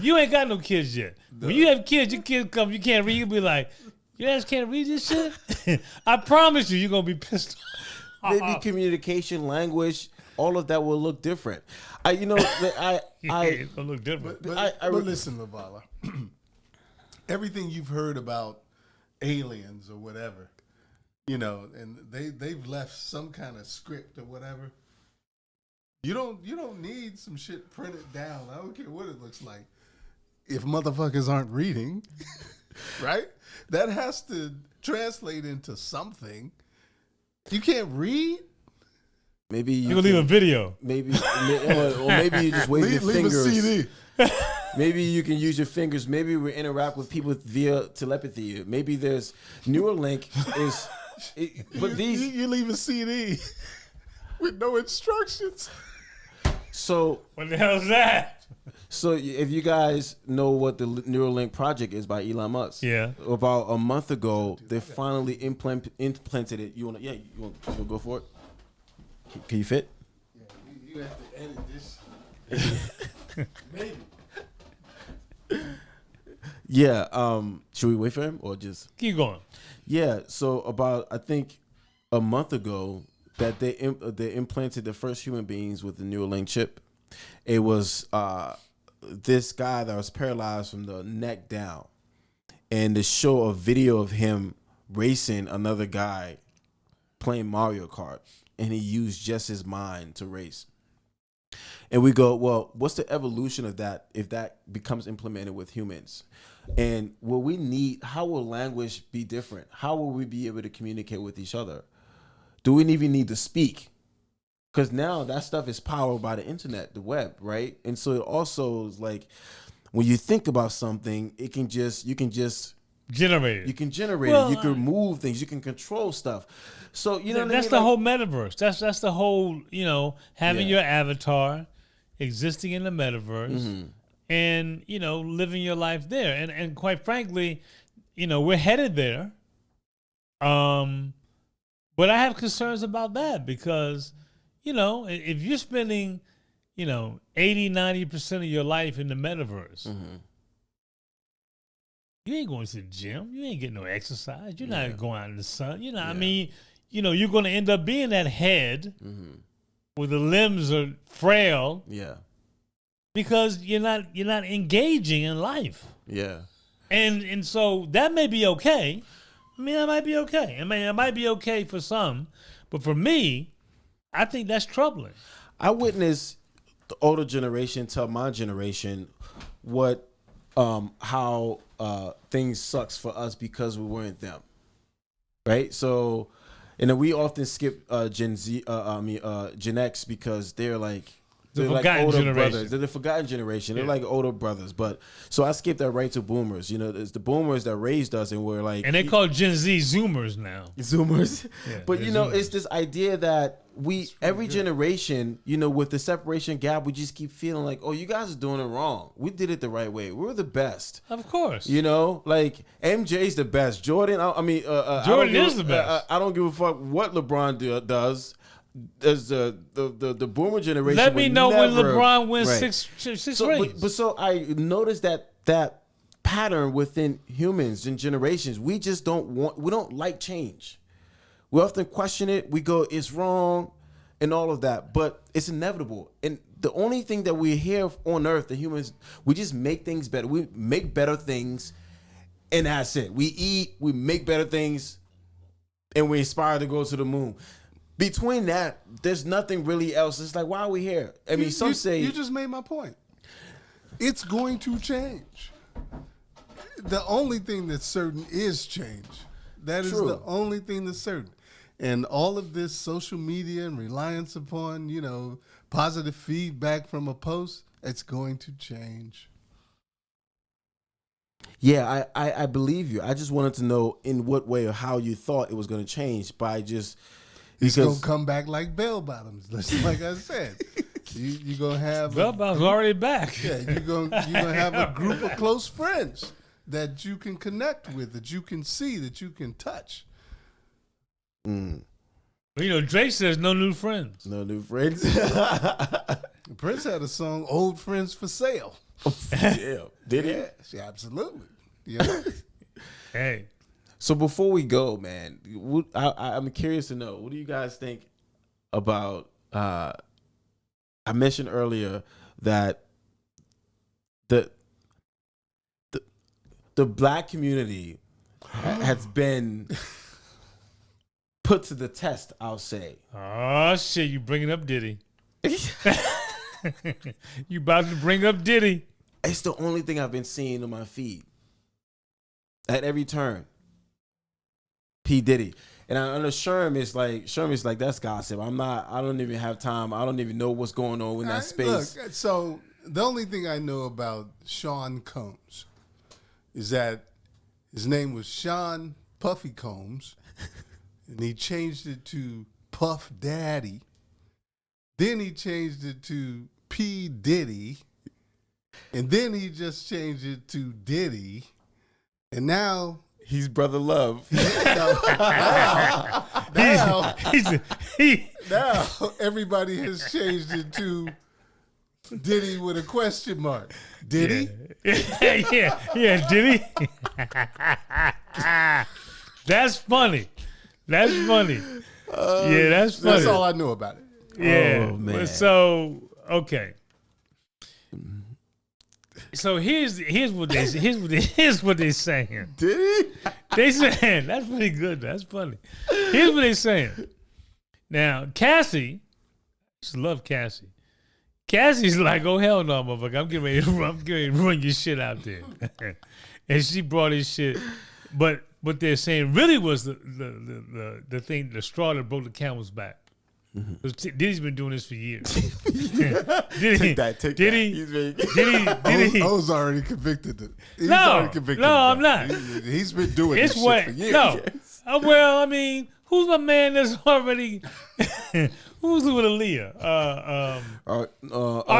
you ain't got no kids yet. No. When you have kids, your kids come, you can't read, you'll be like, you guys can't read this shit? I promise you, you're going to be pissed off. Maybe communication, language, all of that will look different. It's going to look different. But listen, LaValla, everything you've heard about aliens or whatever, and they've left some kind of script or whatever. You don't need some shit printed down. I don't care what it looks like. If motherfuckers aren't reading, right? That has to translate into something. You can't read? Maybe you can leave a video. Maybe or maybe you just wave your fingers. Leave a CD. Maybe you can use your fingers. Maybe we interact with people via telepathy. Maybe there's Neuralink is you leave a CD with no instructions. So what the hell is that? So if you guys know what the Neuralink project is by Elon Musk, about a month ago they finally implanted it. You want to go for it? Can you fit? Yeah, you have to edit this. Maybe. Yeah. Should we wait for him or just keep going? Yeah. So about I think a month ago that they implanted the first human beings with the Neuralink chip. It was this guy that was paralyzed from the neck down, and to show a video of him racing another guy playing Mario Kart, and he used just his mind to race. And we go, well, what's the evolution of that if that becomes implemented with humans? And will we need? How will language be different? How will we be able to communicate with each other? Do we even need to speak? Because now that stuff is powered by the internet, the web, right? And so it also is like when you think about something, you can just generate it. You can generate it. You can move things. You can control stuff. So that's the whole metaverse. That's the whole having your avatar, existing in the metaverse, and living your life there. And quite frankly, we're headed there. But I have concerns about that because. If you're spending, 80-90% of your life in the metaverse, you ain't going to the gym. You ain't getting no exercise. You're not going out in the sun. I mean, you're going to end up being that head where the limbs are frail. Yeah. Because you're not engaging in life. Yeah. And so that may be okay. I mean, that might be okay. I mean, it might be okay for some, but for me, I think that's troubling. I witnessed the older generation tell my generation how things sucks for us because we weren't them, right? So, and then we often skip Gen X because they're like older brothers. They're the forgotten generation. They're like older brothers. But so I skipped that right to boomers. It's the boomers that raised us, and we're like, and they call Gen Z Zoomers now. Zoomers, but Zoomers. It's this idea that every generation, with the separation gap, we just keep feeling like, oh, you guys are doing it wrong. We did it the right way. We're the best. Of course. Like MJ's the best. Jordan, Jordan is the best. I don't give a fuck what LeBron does. There's the boomer generation. Let me know when LeBron wins six rings. But so I noticed that pattern within humans and generations. We just don't like change. We often question it. We go, it's wrong and all of that. But it's inevitable. And the only thing that we're here on earth, the humans, we just make things better. We make better things, and that's it. We eat, we make better things, and we aspire to go to the moon. Between that, there's nothing really else. It's like, why are we here? I mean, some say... You just made my point. It's going to change. The only thing that's certain is change. That is the only thing that's certain. And all of this social media and reliance upon, positive feedback from a post, it's going to change. Yeah, I believe you. I just wanted to know in what way or how you thought it was going to change by just... It's going to come back like bell bottoms. Like I said. You're going to have... Bell bottoms already back. Yeah, you're gonna have a group of close friends that you can connect with, that you can see, that you can touch. Drake says no new friends. No new friends. Prince had a song, Old Friends for Sale. Yeah. Did he? Yes, absolutely. Yeah. Hey. So before we go, man, I'm curious to know, what do you guys think about... I mentioned earlier that the black community has been put to the test, I'll say. Oh, shit, you bringing up Diddy. You about to bring up Diddy. It's the only thing I've been seeing on my feed. At every turn. P. Diddy. And I know Sherm is like, that's gossip. I don't even have time. I don't even know what's going on in that space. Look, so the only thing I know about Sean Combs is that his name was Sean Puffy Combs, and he changed it to Puff Daddy. Then he changed it to P. Diddy, and then he just changed it to Diddy, and now he's Brother Love. Now everybody has changed it to Diddy with a question mark. Diddy? Yeah, Diddy. That's funny. That's funny. That's funny. That's all I know about it. Yeah. Oh, man. So, okay. So here's what they're saying. Did he? They saying that's pretty good. That's funny. Here's what they're saying. Now Cassie, I just love Cassie. Cassie's like, oh hell no, motherfucker! I'm getting ready to run your shit out there. And she brought his shit, but what they're saying really was the thing, the straw that broke the camel's back. Mm-hmm. Diddy's been doing this for years. Take that. O's already convicted. No, I'm not. He's been doing this shit for years. No. Well, I mean, who's my man that's already... Who's with Aaliyah? R.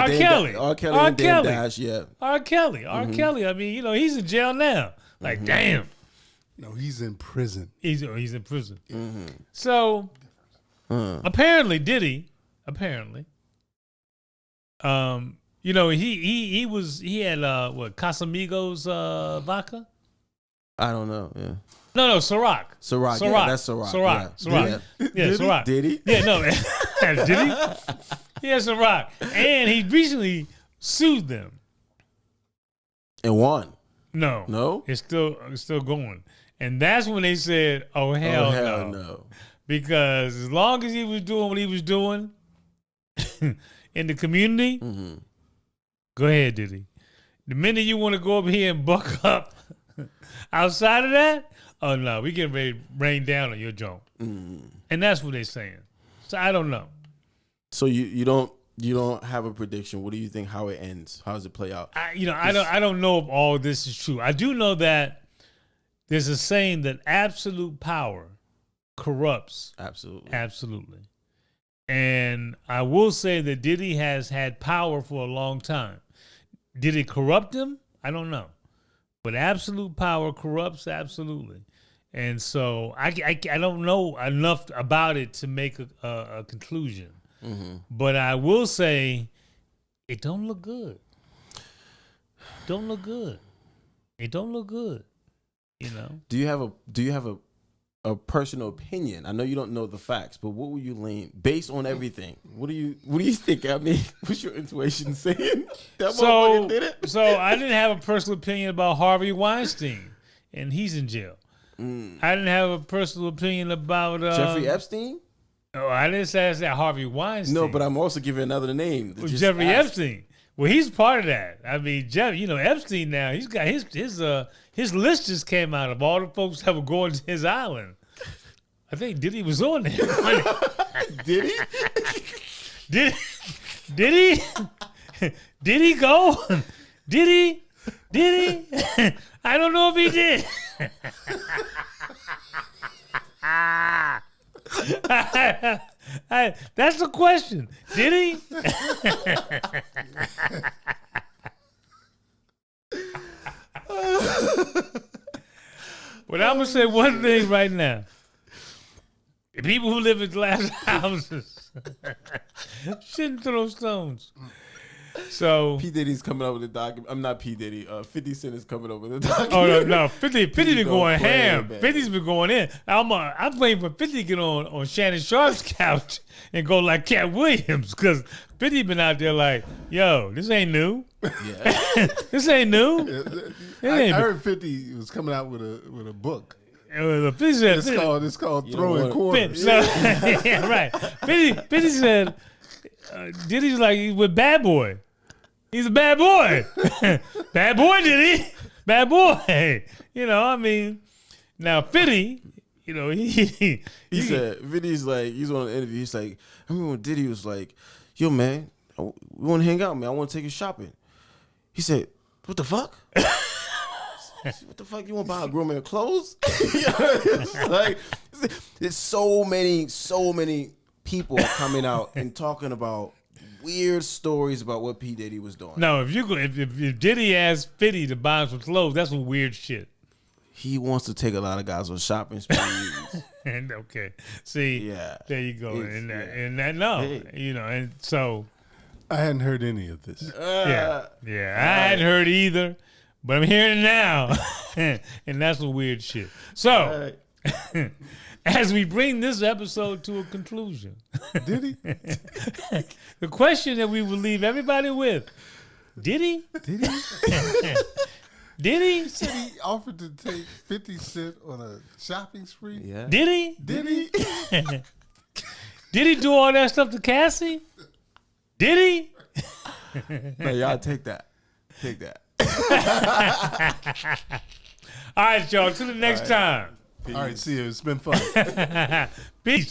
Kelly. R. Kelly. Dash, yeah. R. Kelly. R. Kelly. I mean, he's in jail now. Like, damn. No, he's in prison. He's in prison. Mm-hmm. So... Apparently, Diddy. He had what, Casamigos vodka? I don't know. Yeah. No, Ciroc. Ciroc. Yeah, that's Ciroc. Ciroc. Yeah, Ciroc. Did he? Yeah, no. Did he? Yeah, Ciroc. And he recently sued them. And won. No. It's still going. And that's when they said, "Oh hell no." Because as long as he was doing what he was doing in the community, go ahead, Diddy. The minute you want to go up here and buck up outside of that, oh no, we getting ready to rain down on your joint. And that's what they're saying. So I don't know. So you don't have a prediction. What do you think? How it ends? How does it play out? I don't know if all this is true. I do know that there's a saying that absolute power corrupts. Absolutely. And I will say that Diddy has had power for a long time. Did it corrupt him? I don't know. But absolute power corrupts absolutely. And so I don't know enough about it to make a conclusion. Mm-hmm. But I will say it don't look good. It don't look good. Do you have a a personal opinion. I know you don't know the facts, but what would you lean based on everything? What do you think? I mean, what's your intuition saying? That motherfucker did it. So I didn't have a personal opinion about Harvey Weinstein, and he's in jail. I didn't have a personal opinion about Jeffrey Epstein. Oh, I didn't say that Harvey Weinstein. No, but I'm also giving another name. Jeffrey Epstein. Well, he's part of that. I mean, Jeff, Epstein now, he's got his list just came out of all the folks that were going to his island. I think Diddy was on there. Did he? Did he? Did he go? Did he? I don't know if he did. That's the question. Did he? But I'm going to say one thing right now. The people who live in glass houses shouldn't throw stones. So P. Diddy's coming up with a document. I'm not P. Diddy. 50 Cent is coming up with a document. Oh no, 50 been going ham. 50's been going in. I'm waiting for 50 to get on Shannon Sharp's couch and go like Cat Williams, because 50 been out there like, yo, this ain't new. Yeah. This ain't new. I heard 50 was coming out with a book. It's called Throwing Quarters. Yeah, right. 50 said, Diddy's like, he's with Bad Boy. He's a bad boy. Bad boy, Diddy. Bad boy. I mean, now 50, he said, Vinny's like, he's on an interview. He's like, I remember when Diddy was like, yo, man, we want to hang out, man. I want to take you shopping. He said, what the fuck? What the fuck? You want to buy a grown man clothes? It's like, there's so many people are coming out and talking about weird stories about what P. Diddy was doing. No, if Diddy asked 50 to buy him some clothes, that's some weird shit. He wants to take a lot of guys on shopping sprees. And okay, see, there you go. And so I hadn't heard any of this. I hadn't heard either, but I'm hearing it now, and that's some weird shit. So. As we bring this episode to a conclusion, did he? The question that we will leave everybody with: Did he? Did he? Did he? He said he offered to take 50 Cent on a shopping spree. Yeah. Did he? Did he? Did he do all that stuff to Cassie? Did he? No, y'all take that. Take that. All right, y'all. Till the next time. Peace. All right, see you. It's been fun. Peace.